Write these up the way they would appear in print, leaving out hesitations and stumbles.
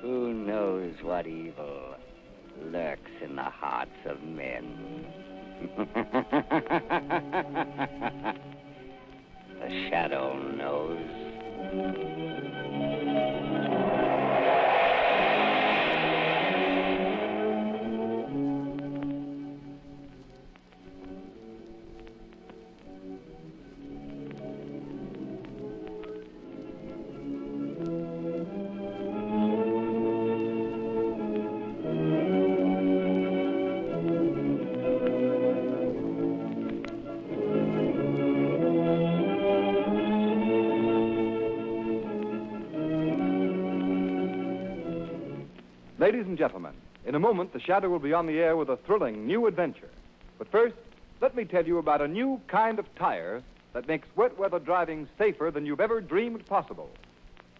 Who knows what evil lurks in the hearts of men? The shadow knows. Ladies and gentlemen, in a moment, the Shadow will be on the air with a thrilling new adventure. But first, let me tell you about a new kind of tire that makes wet weather driving safer than you've ever dreamed possible.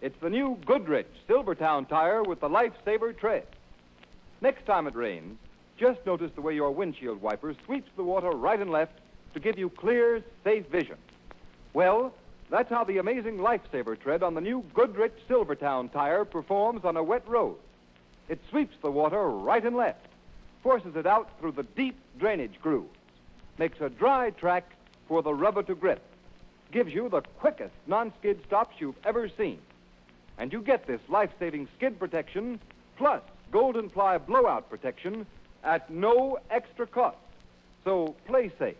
It's the new Goodrich Silvertown tire with the Lifesaver tread. Next time it rains, just notice the way your windshield wiper sweeps the water right and left to give you clear, safe vision. Well, that's how the amazing Lifesaver tread on the new Goodrich Silvertown tire performs on a wet road. It sweeps the water right and left, forces it out through the deep drainage grooves, makes a dry track for the rubber to grip, gives you the quickest non-skid stops you've ever seen. And you get this life-saving skid protection plus golden ply blowout protection at no extra cost. So play safe.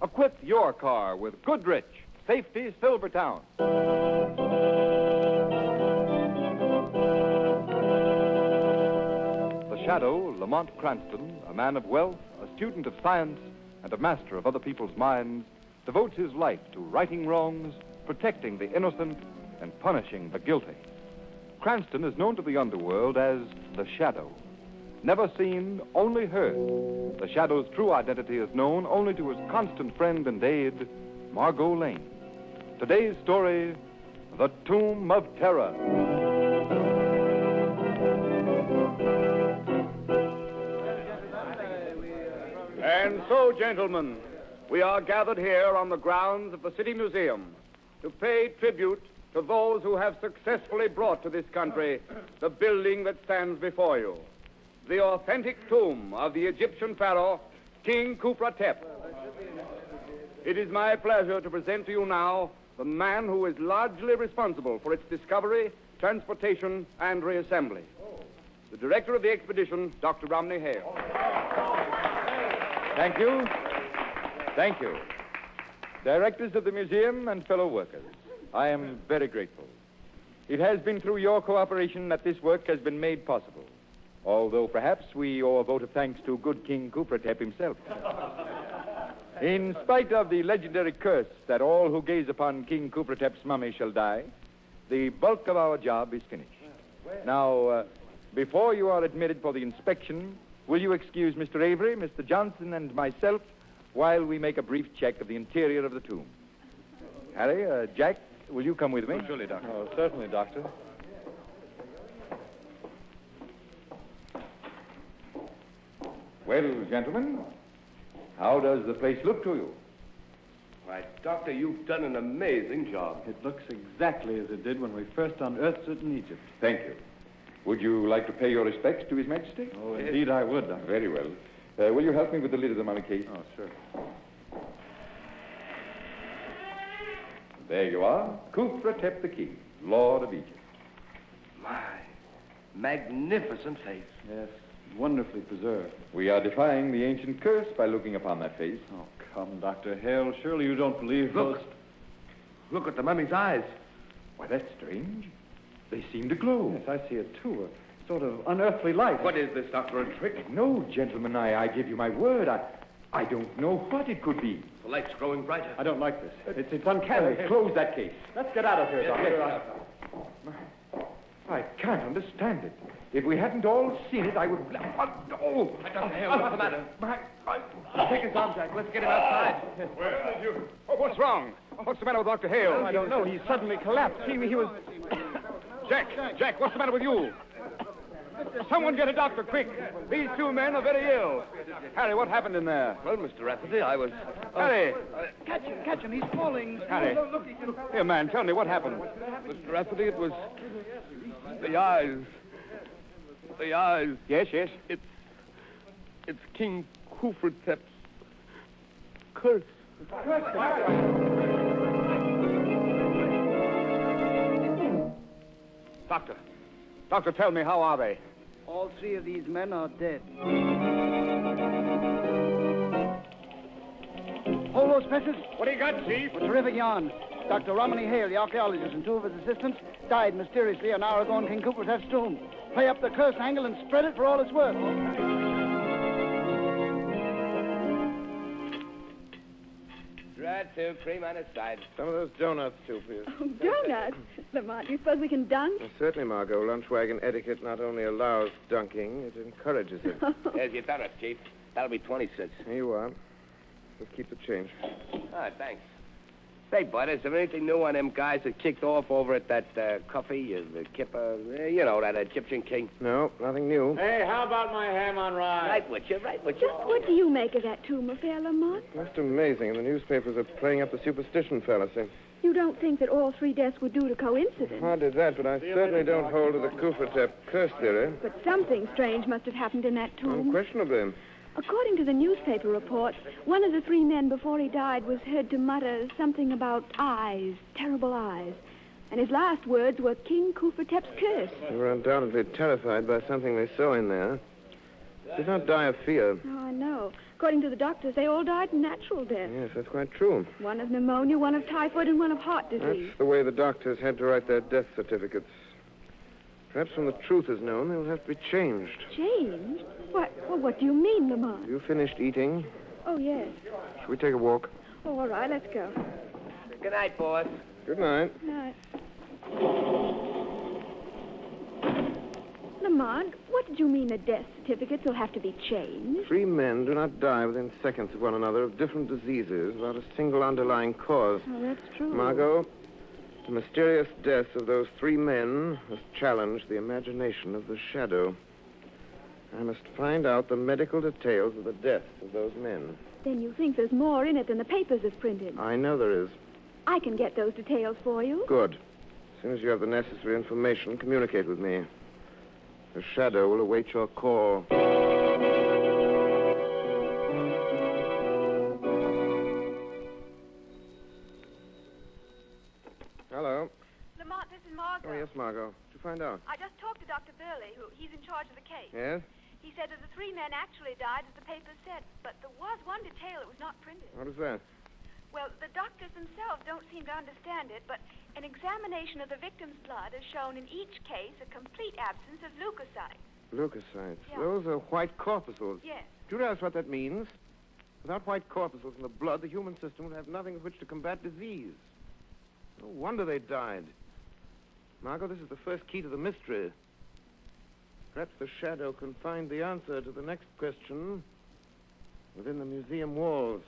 Equip your car with Goodrich Safety Silvertown. Shadow, Lamont Cranston, a man of wealth, a student of science, and a master of other people's minds, devotes his life to righting wrongs, protecting the innocent, and punishing the guilty. Cranston is known to the underworld as the Shadow. Never seen, only heard. The Shadow's true identity is known only to his constant friend and aide, Margo Lane. Today's story, The Tomb of Terror. And so, gentlemen, we are gathered here on the grounds of the City Museum to pay tribute to those who have successfully brought to this country the building that stands before you, the authentic tomb of the Egyptian pharaoh, King Khufra. It is my pleasure to present to you now the man who is largely responsible for its discovery, transportation, and reassembly. The director of the expedition, Dr. Romney Hale. Thank you. Thank you. Directors of the museum and fellow workers, I am very grateful. It has been through your cooperation that this work has been made possible, although perhaps we owe a vote of thanks to good King Khufra himself. In spite of the legendary curse that all who gaze upon King Khufra mummy shall die, the bulk of our job is finished. Now, before you are admitted for the inspection, will you excuse Mr. Avery, Mr. Johnson, and myself while we make a brief check of the interior of the tomb? Harry, Jack, will you come with me? Oh, surely, Doctor. Oh, certainly, Doctor. Well, gentlemen, how does the place look to you? Why, Doctor, you've done an amazing job. It looks exactly as it did when we first unearthed it in Egypt. Thank you. Would you like to pay your respects to His Majesty? Oh, indeed I would, Doctor. Very well. Will you help me with the lid of the mummy case? Oh, sure. There you are. Khufra the King, Lord of Egypt. My magnificent face. Yes, wonderfully preserved. We are defying the ancient curse by looking upon that face. Oh, come, Dr. Hale. Surely you don't believe Look. those... Look at the mummy's eyes. Why, that's strange. They seem to glow. Yes, I see it, too. A sort of unearthly light. What is this, Doctor, a trick? No, gentlemen, I give you my word. I don't know what it could be. The light's growing brighter. I don't like this. It's uncanny. Close that case. Let's get out of here, Doctor. Yes. I can't understand it. If we hadn't all seen it, I would... Oh! Dr. Hale, what's the matter? Take his arm, Jack. Let's get him outside. Where did you... Oh, what's wrong? What's the matter with Dr. Hale? I don't know. He suddenly collapsed. He was... Jack, what's the matter with you? Someone get a doctor, quick. These two men are very ill. Harry, what happened in there? Well, Mr. Rafferty, I was... Harry! Catch him. He's falling. Harry. Here, man, tell me what happened. Mr. Rafferty, it was... the eyes. The eyes. Yes. It's King Khufra's curse. Doctor, tell me, how are they? All three of these men are dead. Hold those presses. What do you got, Chief? A terrific yarn. Dr. Romney Hale, the archaeologist, and two of his assistants died mysteriously an hour ago in King Khufra's tomb. Play up the curse angle and spread it for all it's worth. Right, two, cream on its side. Some of those donuts, too, please. Oh, donuts? Lamont, you suppose we can dunk? Well, certainly, Margo. Lunch wagon etiquette not only allows dunking, it encourages it. Here's your donuts, Chief. That'll be 20 cents. Here you are. Just keep the change. Ah, thanks. Say, Bud, is there anything new on them guys that kicked off over at that coffee, the Kipper, that Egyptian king? No, nothing new. Hey, how about my ham on rye? Right with you. Just what do you make of that tomb affair, Lamont? Most amazing. The newspapers are playing up the superstition fallacy. You don't think that all three deaths were due to coincidence? Hardly that, but I certainly don't hold to the Khufra curse theory. But something strange must have happened in that tomb. Unquestionably. According to the newspaper reports, one of the three men before he died was heard to mutter something about eyes, terrible eyes. And his last words were King Khufratep's curse. They were undoubtedly terrified by something they saw in there. Did not die of fear. Oh, I know. According to the doctors, they all died natural death. Yes, that's quite true. One of pneumonia, one of typhoid, and one of heart disease. That's the way the doctors had to write their death certificates. Perhaps when the truth is known, they will have to be changed. Changed? What do you mean, Lamont? You finished eating? Oh, yes. Should we take a walk? Oh, all right, let's go. Good night, boss. Good night. Night. Lamont, what did you mean the death certificates will have to be changed? Three men do not die within seconds of one another of different diseases without a single underlying cause. Oh, that's true. Margot, the mysterious deaths of those three men must challenge the imagination of the shadow. I must find out the medical details of the deaths of those men. Then you think there's more in it than the papers have printed? I know there is. I can get those details for you. Good. As soon as you have the necessary information, communicate with me. The shadow will await your call. Hello. Lamont, this is Margo. Oh, yes, Margot. Did you find out? I just talked to Dr. Burley, he's in charge of the case. Yes? He said that the three men actually died as the papers said, but there was one detail that was not printed. What is that? Well, the doctors themselves don't seem to understand it, but an examination of the victim's blood has shown in each case a complete absence of leukocytes. Leukocytes. Yeah. Those are white corpuscles. Yes. Do you realize what that means? Without white corpuscles in the blood, the human system would have nothing with which to combat disease. No wonder they died. Margot, this is the first key to the mystery. Perhaps the shadow can find the answer to the next question within the museum walls.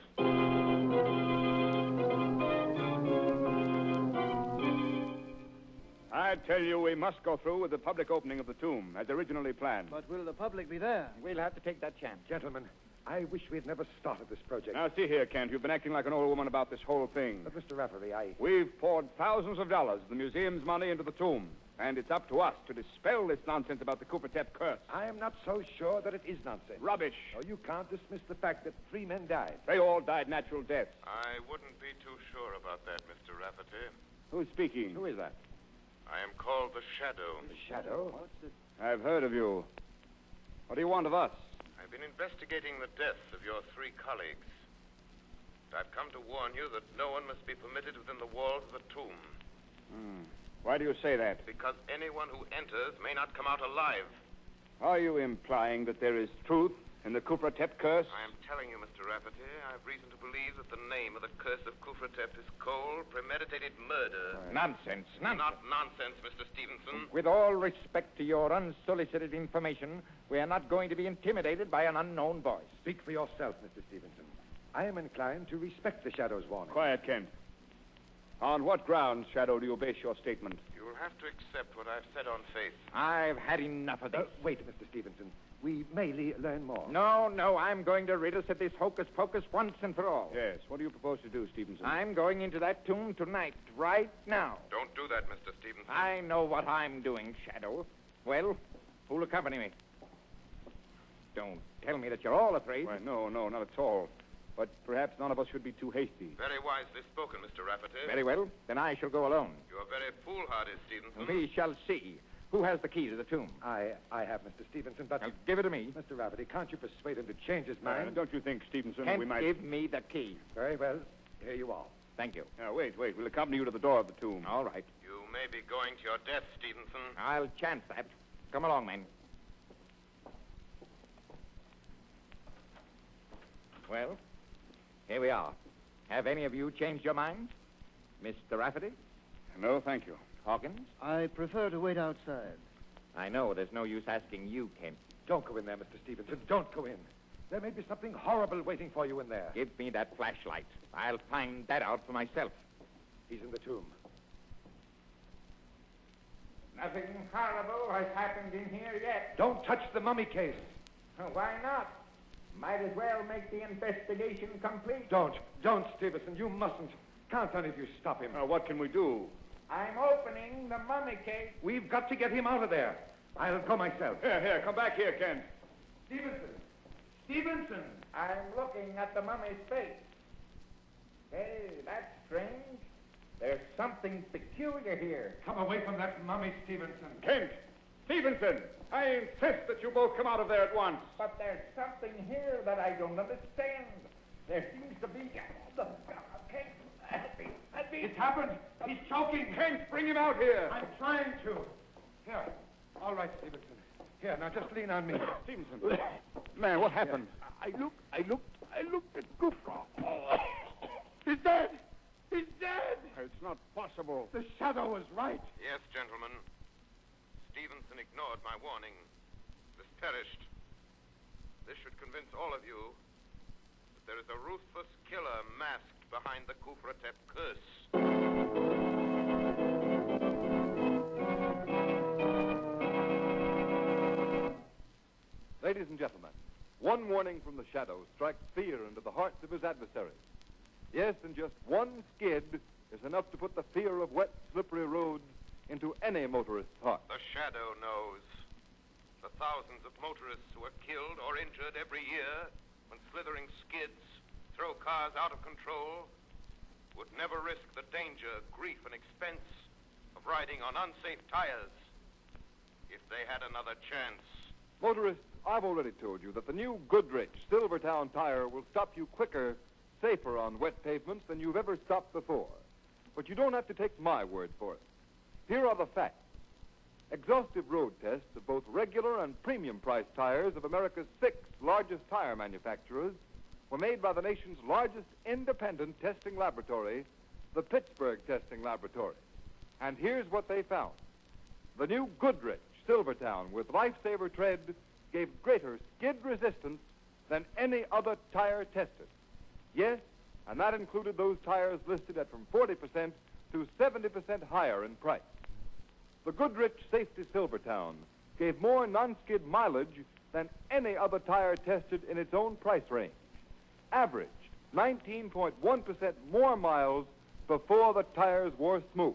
I tell you, we must go through with the public opening of the tomb, as originally planned. But will the public be there? We'll have to take that chance. Gentlemen, I wish we had never started this project. Now, see here, Kent. You've been acting like an old woman about this whole thing. But, Mr. Rafferty, We've poured thousands of dollars of the museum's money into the tomb, and it's up to us to dispel this nonsense about the Khufra curse. I am not so sure that it is nonsense. Rubbish. Oh, you can't dismiss the fact that three men died. They all died natural deaths. I wouldn't be too sure about that, Mr. Rafferty. Who's speaking? Who is that? I am called the Shadow. The Shadow? I've heard of you. What do you want of us? I've been investigating the deaths of your three colleagues. I've come to warn you that no one must be permitted within the walls of the tomb. Why do you say that? Because anyone who enters may not come out alive. Are you implying that there is truth in the Khufra curse? I am telling you, Mr. Rafferty, I have reason to believe that the name of the curse of Khufra is cold, premeditated murder. Nonsense. Not nonsense, Mr. Stevenson. With all respect to your unsolicited information, we are not going to be intimidated by an unknown voice. Speak for yourself, Mr. Stevenson. I am inclined to respect the Shadow's warning. Quiet, Kent. On what grounds, Shadow, do you base your statement? You You'll have to accept what I've said on faith. I've had enough of this. Wait, Mr. Stevenson. We may learn more. No, I'm going to rid us of this hocus-pocus once and for all. Yes, what do you propose to do, Stevenson? I'm going into that tomb tonight, right now. Don't do that, Mr. Stevenson. I know what I'm doing, Shadow. Well, who'll accompany me? Don't tell me that you're all afraid. Why, no, not at all. But perhaps none of us should be too hasty. Very wisely spoken, Mr. Rafferty. Very well. Then I shall go alone. You are very foolhardy, Stevenson. We shall see. Who has the key to the tomb? I have, Mr. Stevenson, but... Now, give it to me. Mr. Rafferty, can't you persuade him to change his mind? Don't you think, Stevenson, Kent, we might... give me the key. Very well. Here you are. Thank you. Now, wait. We'll accompany you to the door of the tomb. All right. You may be going to your death, Stevenson. I'll chance that. Come along, men. Well, here we are. Have any of you changed your minds? Mr. Rafferty? No, thank you. Hawkins? I prefer to wait outside. I know there's no use asking you, Kent. Don't go in there, Mr. Stevenson. Don't go in. There may be something horrible waiting for you in there. Give me that flashlight. I'll find that out for myself. He's in the tomb. Nothing horrible has happened in here yet. Don't touch the mummy case. Why not? Might as well make the investigation complete. Don't, Stevenson. You mustn't. Can't any of you stop him? What can we do? I'm opening the mummy case. We've got to get him out of there. I'll go myself. Here, come back here, Kent. Stevenson! I'm looking at the mummy's face. Hey, that's strange. There's something peculiar here. Come away from that mummy, Stevenson. Kent! Stevenson! I insist that you both come out of there at once. But there's something here that I don't understand. There seems to be... It's happened. He's choking. Kent, bring him out here. I'm trying to. Here. All right, Stevenson. Here, now just lean on me. Stevenson. Man, what happened? I looked at Khufra. He's dead. He's dead. It's not possible. The shadow was right. Yes, gentlemen. Stevenson ignored my warning. This perished. This should convince all of you that there is a ruthless killer masked behind the Khufra curse. Ladies and gentlemen, one warning from the shadow strikes fear into the hearts of his adversaries. Yes, and just one skid is enough to put the fear of wet, slippery roads into any motorist's heart. The shadow knows. The thousands of motorists who are killed or injured every year when slithering skids throw cars out of control would never risk the danger, grief, and expense of riding on unsafe tires if they had another chance. Motorists, I've already told you that the new Goodrich Silvertown tire will stop you quicker, safer on wet pavements than you've ever stopped before. But you don't have to take my word for it. Here are the facts. Exhaustive road tests of both regular and premium price tires of America's 6 largest tire manufacturers were made by the nation's largest independent testing laboratory, the Pittsburgh Testing Laboratory. And here's what they found. The new Goodrich Silvertown with Lifesaver tread gave greater skid resistance than any other tire tested. Yes, and that included those tires listed at from 40% to 70% higher in price. The Goodrich Safety Silvertown gave more non-skid mileage than any other tire tested in its own price range. Averaged 19.1% more miles before the tires wore smooth.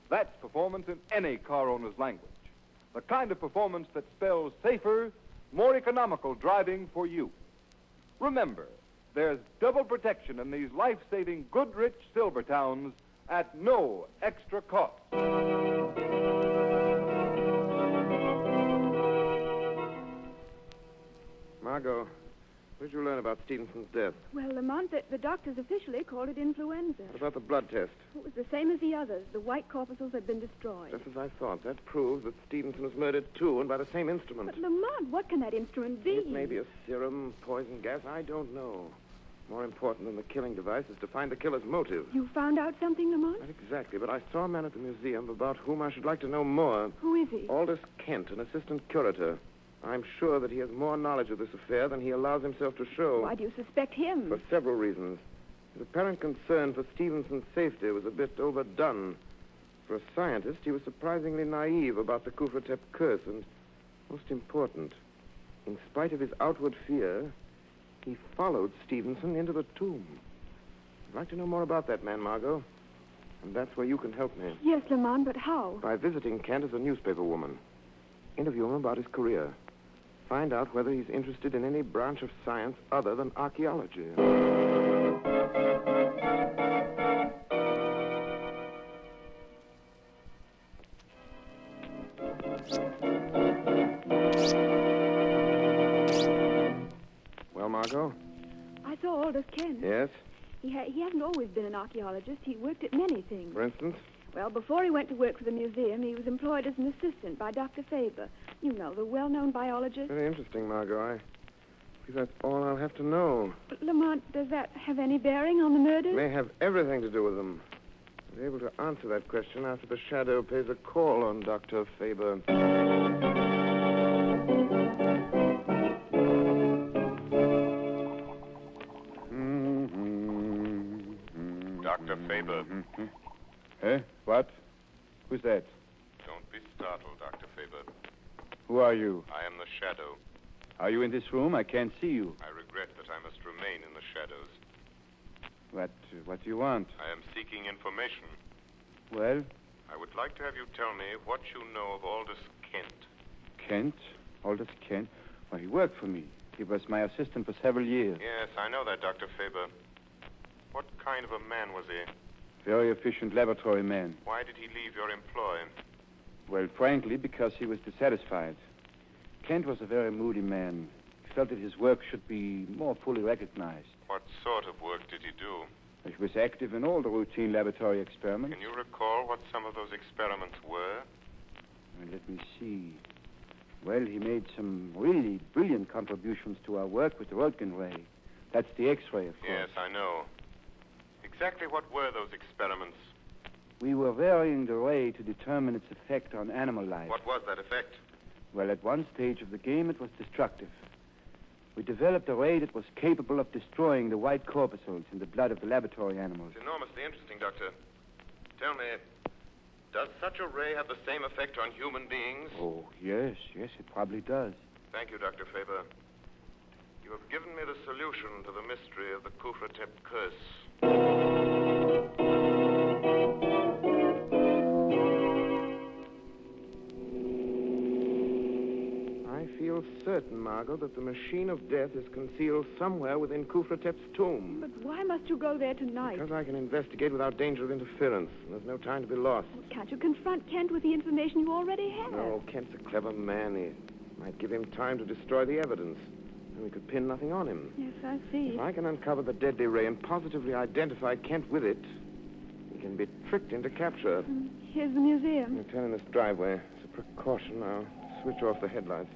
That's performance in any car owner's language. The kind of performance that spells safer, more economical driving for you. Remember, there's double protection in these life-saving Goodrich Silvertowns at no extra cost. Margo, what did you learn about Stevenson's death? Well, Lamont, the doctors officially called it influenza. What about the blood test? It was the same as the others. The white corpuscles had been destroyed. Just as I thought. That proves that Stevenson was murdered, too, and by the same instrument. But, Lamont, what can that instrument be? It may be a serum, poison gas, I don't know. More important than the killing device is to find the killer's motive. You found out something, Lamont? Not exactly, but I saw a man at the museum about whom I should like to know more. Who is he? Aldous Kent, an assistant curator. I'm sure that he has more knowledge of this affair than he allows himself to show. Why do you suspect him? For several reasons. His apparent concern for Stevenson's safety was a bit overdone. For a scientist, he was surprisingly naive about the Khufra curse, and most important, in spite of his outward fear, he followed Stevenson into the tomb. I'd like to know more about that man, Margot. And that's where you can help me. Yes, Lamont, but how? By visiting Kent as a newspaper woman. Interview him about his career. Find out whether he's interested in any branch of science other than archaeology. Well, Margot? I saw Aldous Kent. Yes? He hasn't always been an archaeologist. He worked at many things. For instance? Well, before he went to work for the museum, he was employed as an assistant by Dr. Faber. You know, the well-known biologist. Very interesting, Margot. I believe that's all I'll have to know. Lamont, does that have any bearing on the murder? May have everything to do with them. I'll be able to answer that question after the Shadow pays a call on Dr. Faber. Dr. Faber. Eh? What? Who's that? Don't be startled, Dr. Faber. Who are you? I am the Shadow. Are you in this room? I can't see you. I regret that I must remain in the shadows. What do you want? I am seeking information. Well? I would like to have you tell me what you know of Aldous Kent. Kent? Aldous Kent? Well, he worked for me. He was my assistant for several years. Yes, I know that, Dr. Faber. What kind of a man was he? Very efficient laboratory man. Why did he leave your employ? Well, frankly, because he was dissatisfied. Kent was a very moody man. He felt that his work should be more fully recognized. What sort of work did he do? He was active in all the routine laboratory experiments. Can you recall what some of those experiments were? Well, let me see. Well, he made some really brilliant contributions to our work with the Röntgen ray. That's the X-ray, of course. Yes, I know. Exactly what were those experiments? We were varying the ray to determine its effect on animal life. What was that effect? Well, at one stage of the game, it was destructive. We developed a ray that was capable of destroying the white corpuscles in the blood of the laboratory animals. It's enormously interesting, Doctor. Tell me, does such a ray have the same effect on human beings? Oh, yes, it probably does. Thank you, Dr. Faber. You have given me the solution to the mystery of the Khufra curse. I feel certain, Margot, that the machine of death is concealed somewhere within Khufra tomb. But why must you go there tonight? Because I can investigate without danger of interference. There's no time to be lost. Can't you confront Kent with the information you already have? No, Kent's a clever man. He might give him time to destroy the evidence. And we could pin nothing on him. Yes, I see. If I can uncover the deadly ray and positively identify Kent with it, he can be tricked into capture. Here's the museum. I'll turn in this driveway. As a precaution, I'll switch off the headlights.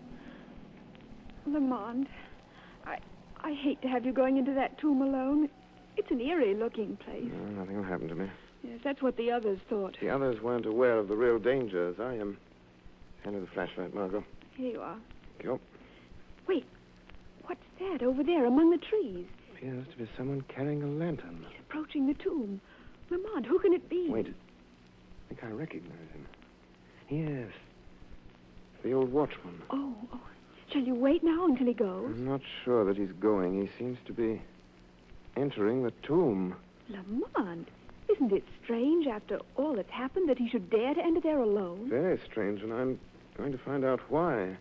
Lamont, I hate to have you going into that tomb alone. It's an eerie-looking place. No, nothing will happen to me. Yes, that's what the others thought. The others weren't aware of the real danger as I am. Hand me the flashlight, Margot. Here you are. Thank you. Wait, what's that over there among the trees? Appears to be someone carrying a lantern. He's approaching the tomb. Lamont, who can it be? Wait. I think I recognize him. Yes. The old watchman. Oh. Shall you wait now until he goes? I'm not sure that he's going. He seems to be entering the tomb. Lamont, isn't it strange after all that's happened that he should dare to enter there alone? Very strange, and I'm going to find out why.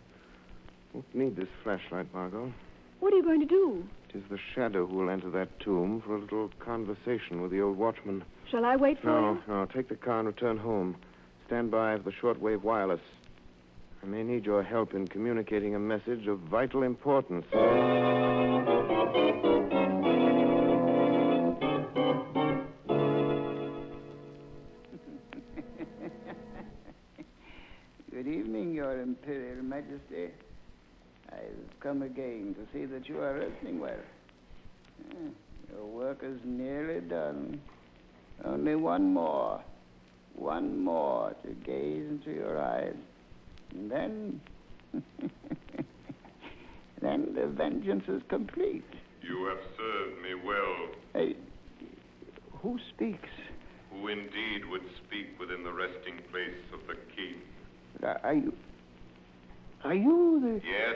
Won't need this flashlight, Margot. What are you going to do? It is the Shadow who will enter that tomb for a little conversation with the old watchman. Shall I wait for you? No. Take the car and return home. Stand by for the shortwave wireless. I may need your help in communicating a message of vital importance. Good evening, Your Imperial Majesty. I've come again to see that you are resting well. Your work is nearly done. Only one more to gaze into your eyes. And then... then the vengeance is complete. You have served me well. Hey, who speaks? Who indeed would speak within the resting place of the king? Are you the... Yes.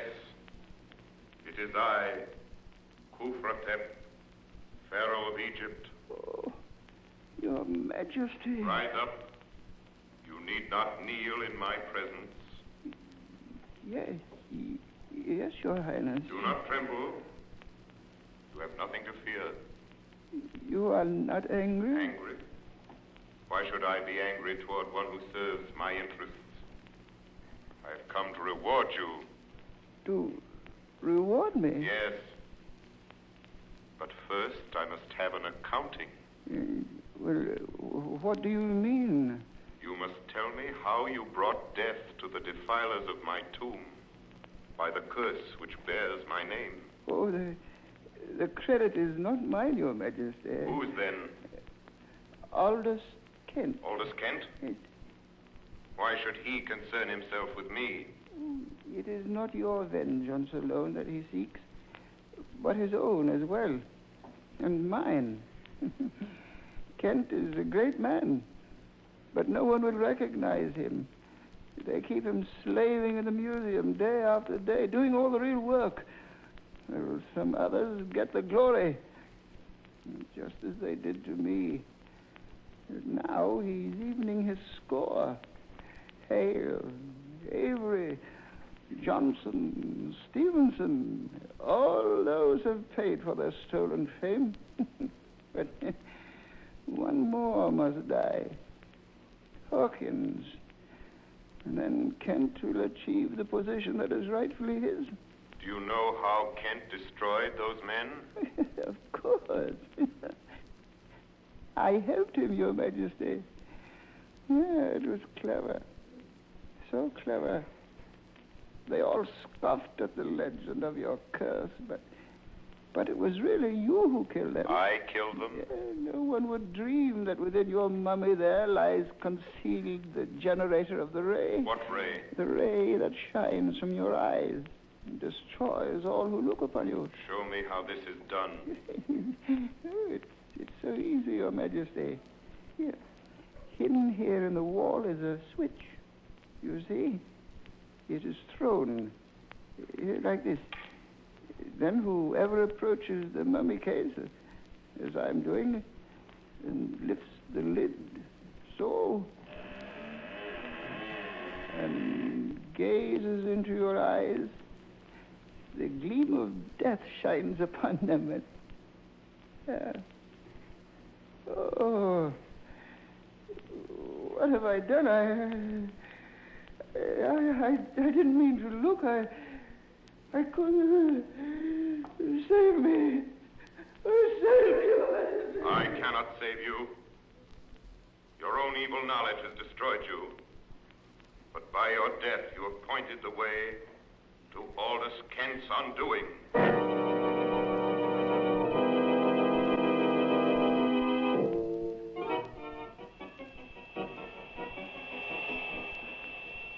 It is I, Khufra, Pharaoh of Egypt. Oh, Your Majesty. Rise up. You need not kneel in my presence. Yes, Your Highness. Do not tremble. You have nothing to fear. You are not angry? Angry? Why should I be angry toward one who serves my interests? I have come to reward you. To reward me? Yes. But first, I must have an accounting. What do you mean? You must tell me how you brought death to the defilers of my tomb by the curse which bears my name. Oh, the credit is not mine, Your Majesty. Whose then? Aldous Kent. Aldous Kent? Why should he concern himself with me? It is not your vengeance alone that he seeks, but his own as well, and mine. Kent is a great man, but no one will recognize him. They keep him slaving in the museum day after day, doing all the real work. While some others get the glory, just as they did to me. And now he's evening his score. Hale, Avery, Johnson, Stevenson, all those have paid for their stolen fame. But one more must die. Hawkins. And then Kent will achieve the position that is rightfully his. Do you know how Kent destroyed those men? Of course. I helped him, Your Majesty. Yeah, it was clever. So clever. They all scoffed at the legend of your curse, but it was really you who killed them. I killed them? Yeah, no one would dream that within your mummy there lies concealed the generator of the ray. What ray? The ray that shines from your eyes and destroys all who look upon you. Show me how this is done. It's so easy, Your Majesty. Here. Hidden here in the wall is a switch. You see? It is thrown like this. Then whoever approaches the mummy case, as I'm doing, and lifts the lid, so, and gazes into your eyes, the gleam of death shines upon them. Oh, what have I done? I didn't mean to look. I couldn't. Save me. Save me. I cannot save you. Your own evil knowledge has destroyed you. But by your death, you have pointed the way to Aldous Kent's undoing.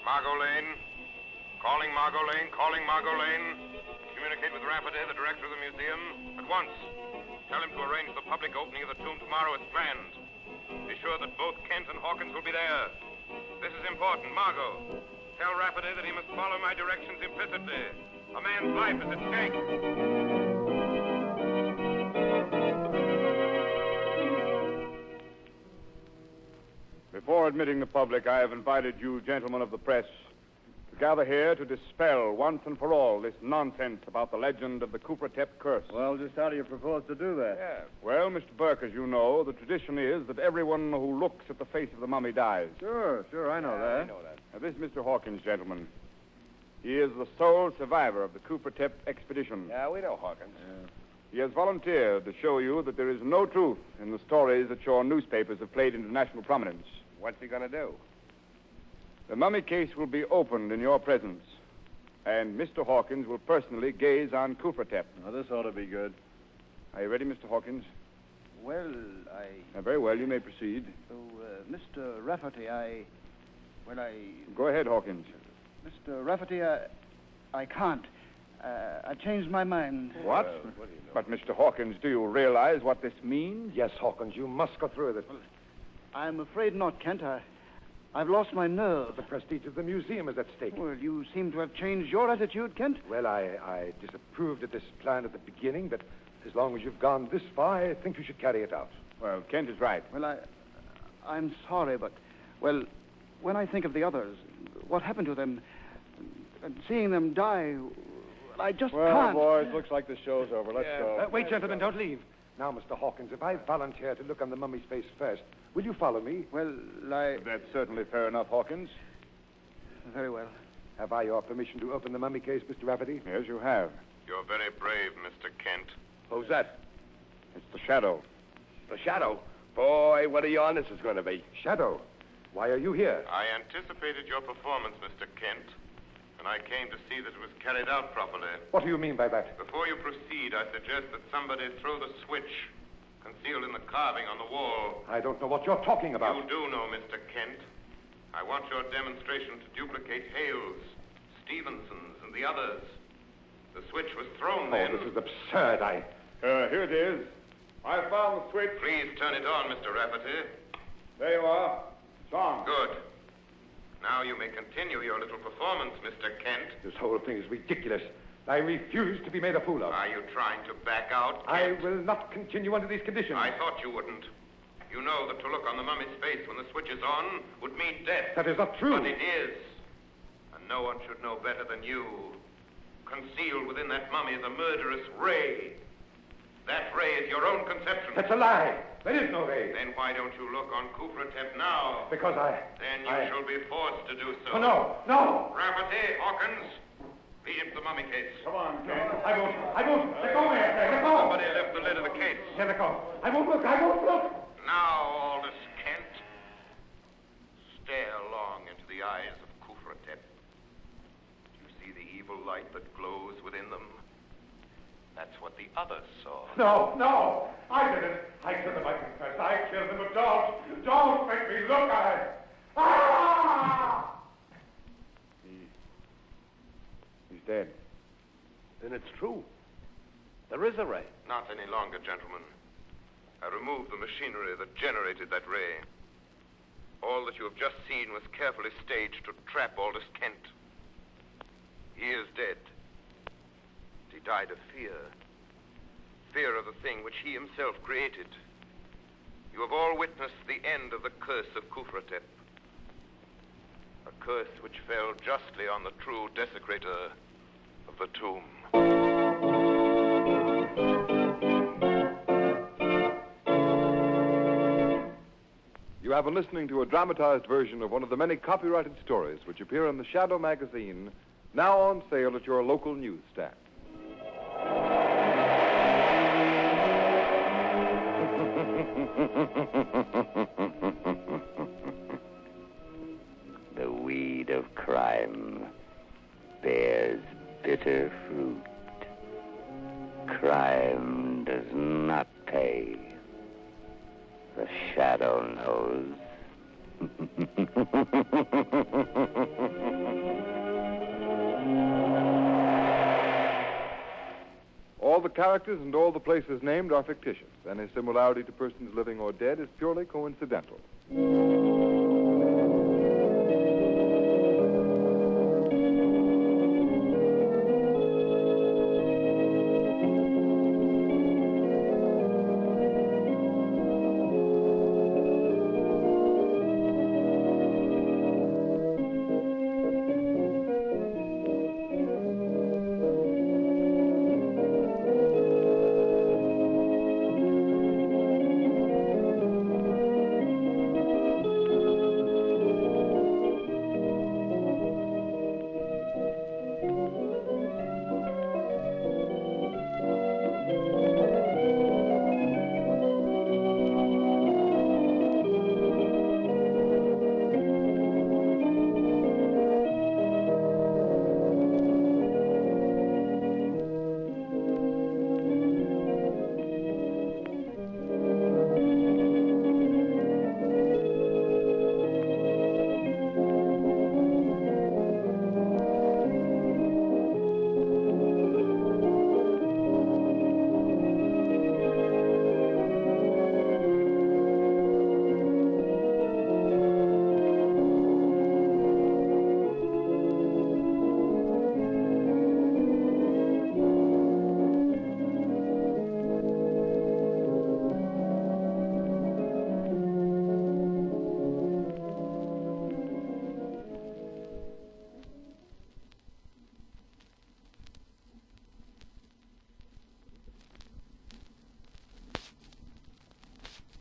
Margo Lane. Calling Margo Lane. Communicate with Rafferty, the director of the museum, at once. Tell him to arrange the public opening of the tomb tomorrow as planned. Be sure that both Kent and Hawkins will be there. This is important. Margo, tell Rafferty that he must follow my directions implicitly. A man's life is at stake. Before admitting the public, I have invited you, gentlemen of the press, to gather here to dispel once and for all this nonsense about the legend of the Khufra curse. Well, just how do you propose to do that? Yeah. Well, Mr. Burke, as you know, the tradition is that everyone who looks at the face of the mummy dies. Sure, I know that. I know that. Now, this is Mr. Hawkins, gentlemen. He is the sole survivor of the Khufra expedition. Yeah, we know Hawkins. Yeah. He has volunteered to show you that there is no truth in the stories that your newspapers have played into national prominence. What's he going to do? The mummy case will be opened in your presence, and Mr. Hawkins will personally gaze on Khufra. Now, this ought to be good. Are you ready, Mr. Hawkins? Well, very well, you may proceed. So, Mr. Rafferty, Go ahead, Hawkins. Mr. Rafferty, I can't. I changed my mind. What? What do you know? But, Mr. Hawkins, do you realize what this means? Yes, Hawkins, you must go through with it. I'm afraid not, Kent. I've lost my nerve. The prestige of the museum is at stake. Well, you seem to have changed your attitude, Kent. Well, I disapproved of this plan at the beginning, but as long as you've gone this far, I think you should carry it out. Well, Kent is right. Well, I'm sorry, but, well, when I think of the others, what happened to them, and seeing them die, I just can't. Well, boys, looks like the show's over. Let's go. Wait, gentlemen, don't leave. Now, Mr. Hawkins, if I volunteer to look on the mummy's face first, will you follow me? Well, That's certainly fair enough, Hawkins. Very well. Have I your permission to open the mummy case, Mr. Rafferty? Yes, you have. You're very brave, Mr. Kent. Who's that? It's the Shadow. The Shadow? Boy, what a yarn this is going to be. Shadow, why are you here? I anticipated your performance, Mr. Kent, and I came to see that it was carried out properly. What do you mean by that? Before you proceed, I suggest that somebody throw the switch concealed in the carving on the wall. I don't know what you're talking about. You do know, Mr. Kent. I want your demonstration to duplicate Hale's, Stevenson's, and the others. The switch was thrown then. Oh, this is absurd. Here it is. I found the switch. Please turn it on, Mr. Rafferty. There you are. It's on. Good. Now you may continue your little performance, Mr. Kent. This whole thing is ridiculous. I refuse to be made a fool of. Are you trying to back out, I Kent? will not continue under these conditions. I thought you wouldn't. You know that to look on the mummy's face when the switch is on would mean death. That is not true. But it is. And no one should know better than you. Concealed within that mummy is a murderous ray. That ray is your own conception. That's a lie. There is no ray. Then why don't you look on Khufra now? Because Then you shall be forced to do so. Oh, no. Rafferty, Hawkins, lead him to the mummy case. Come on, Kent. I won't. Let go, man. Let go. Somebody left the lid of the case. Let go. I won't look. Now, Aldous Kent, stare long into the eyes of Khufra. You see the evil light that glows within them? That's what the others saw. No. I did it. I killed him, I confess. I killed him, but don't make me look at it. Ah! He's dead. Then it's true. There is a ray. Not any longer, gentlemen. I removed the machinery that generated that ray. All that you have just seen was carefully staged to trap Aldous Kent. He is dead. He died of fear. Fear of the thing which he himself created. You have all witnessed the end of the curse of Khufra. A curse which fell justly on the true desecrator of the tomb. You have been listening to a dramatized version of one of the many copyrighted stories which appear in the Shadow magazine, now on sale at your local newsstand. The weed of crime bears bitter fruit. Crime does not pay. The Shadow knows. All the characters and all the places named are fictitious. Any similarity to persons living or dead is purely coincidental.